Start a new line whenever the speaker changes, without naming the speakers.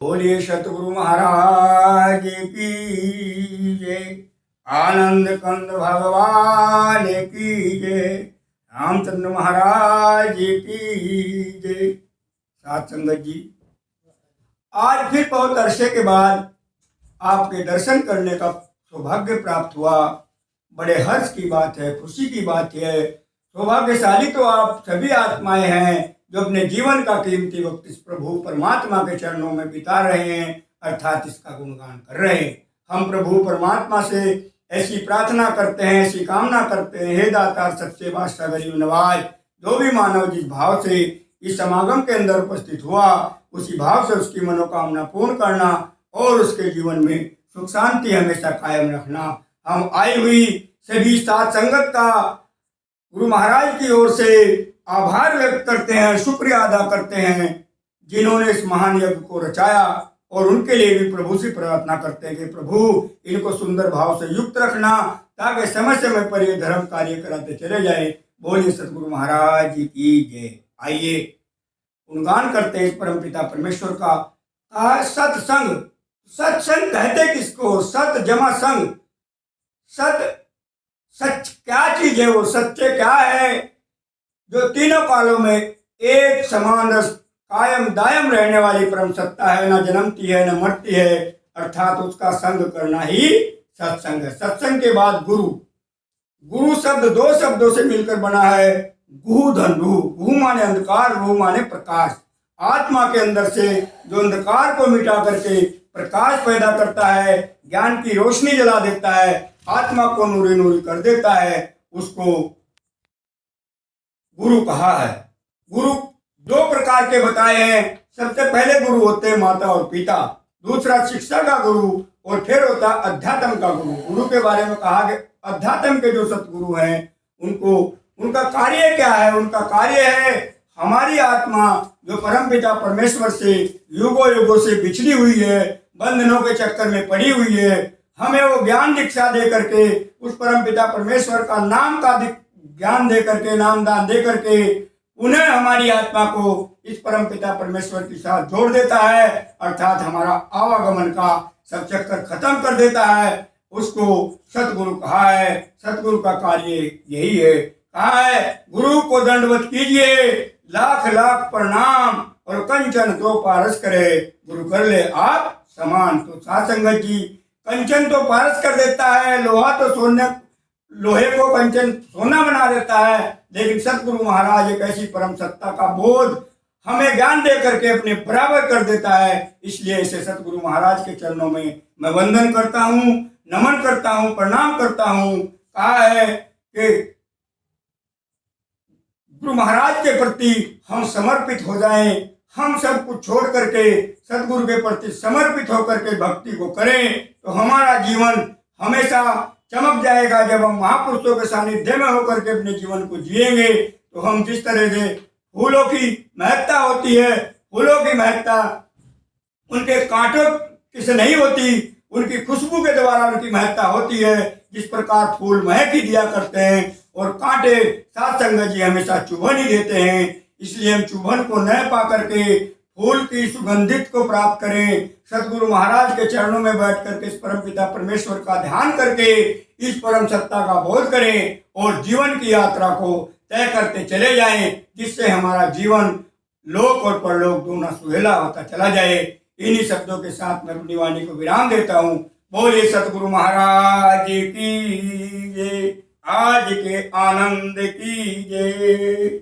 बोलिए सतगुरु महाराज की जय। आनंद कंद भगवान की जय। रामचंद्र महाराज की जय। साथ संगत जी, आज फिर बहुत अरसे के बाद आपके दर्शन करने का सौभाग्य प्राप्त हुआ। बड़े हर्ष की बात है, खुशी की बात है। सौभाग्यशाली तो आप सभी आत्माएं हैं जो अपने जीवन का कीमती वक्त इस प्रभु परमात्मा के चरणों में बिता रहे हैं, अर्थात इसका गुणगान कर रहे हैं। हम प्रभु परमात्मा से ऐसी प्रार्थना करते हैं, ऐसी कामना करते हैं, हे दातार सच्चे बादशाह गरीब नवाज, जो भी मानव जिस भाव से इस समागम के अंदर उपस्थित हुआ, उसी भाव से उसकी मनोकामना पूर्ण करना और उसके जीवन में सुख शांति हमेशा कायम रखना। हम आई हुई सभी साथ संगत का गुरु महाराज की ओर से आभार व्यक्त करते हैं, शुक्रिया अदा करते हैं जिन्होंने इस महान यज्ञ को रचाया, और उनके लिए भी प्रभु से प्रार्थना करते हैं कि प्रभु इनको सुंदर भाव से युक्त रखना, ताकि समय समय पर ये धर्म कार्य कराते चले जाए। बोलिए सतगुरु महाराज जी की जय। आइए गुणगान करते हैं इस परम पिता परमेश्वर का। सत्संग, सत्संग कहते किसको? सत जमा संग। सच क्या चीज है? वो सत्य क्या है? जो तीनों कालों में एक समान रस कायम दायम रहने वाली परम सत्ता है, न जन्मती है न मरती है, अर्थात उसका संग करना ही सत्संग है। सत्संग के बाद गुरु। गुरु शब्द दो शब्दों से मिलकर बना है, गुहु धन रुहु। गुहु माने अंधकार, रुहु माने प्रकाश। आत्मा के अंदर से जो अंधकार को मिटा करके प्रकाश पैदा करता है, ज्ञान की रोशनी जला देता है, आत्मा को नूरी नूरी कर देता है, उसको गुरु कहा है। गुरु दो प्रकार के बताए हैं। सबसे पहले गुरु होते हैं माता और पिता, दूसरा शिक्षा का गुरु, और फिर होता अध्यात्म का गुरु। गुरु के बारे में कहा कि अध्यात्म के जो सतगुरु हैं उनको उनका कार्य क्या है? उनका कार्य है हमारी आत्मा जो परम पिता परमेश्वर से युगों युगों से बिछड़ी हुई है, बंधनों के चक्कर में पड़ी हुई है, हमें वो ज्ञान दीक्षा दे करके उस परम पिता परमेश्वर का नाम का ज्ञान दे करके, नाम दान दे करके उन्हें हमारी आत्मा को इस परम पिता परमेश्वर के साथ जोड़ देता है, अर्थात हमारा आवागमन का सब चक्कर खत्म कर देता है। उसको सतगुरु कहा है। सतगुरु का कार्य यही है। कहा है गुरु को दंडवत कीजिए, लाख लाख प्रणाम, और कंचन तो पारस करे, गुरु कर ले आप समान। तो साथ संगत जी, कंचन तो पारस कर देता है, लोहा तो लोहे को कंचन सोना बना देता है, लेकिन सतगुरु महाराज एक ऐसी परम सत्ता का बोध हमें ज्ञान दे करके अपने बराबर कर देता है। इसलिए ऐसे सतगुरु महाराज के चरणों में मैं वंदन करता हूँ, नमन करता हूँ, प्रणाम करता हूँ। कहा है कि गुरु महाराज के प्रति हम समर्पित हो जाएं, हम सब कुछ छोड़ करके सतगुरु के प्रति समर्पित होकर के भक्ति को करें, तो हमारा जीवन हमेशा चमक जाएगा। जब हम महापुरुषों के सानिध्य में होकर के अपने जीवन को जिएंगे, तो हम जिस तरह से फूलों की महत्ता होती है, फूलों की महत्ता उनके कांटों की से नहीं होती, उनकी खुशबू के द्वारा उनकी महत्ता होती है। जिस प्रकार फूल महक ही दिया करते हैं और कांटे साथ संगत जी हमेशा चुभन ही देते हैं, इसलिए हम चुभन को न पा करके फूल की सुगंधित को प्राप्त करें। सतगुरु महाराज के चरणों में बैठ करके इस परम पिता परमेश्वर का ध्यान करके इस परम सत्ता का बोध करें और जीवन की यात्रा को तय करते चले जाएं, जिससे हमारा जीवन लोक और परलोक दोनों सुहेला होता चला जाए। इन्हीं शब्दों के साथ मैं अपनी वाणी को विराम देता हूँ। बोलिए सतगुरु महाराज की जय। आज के आनंद की जय।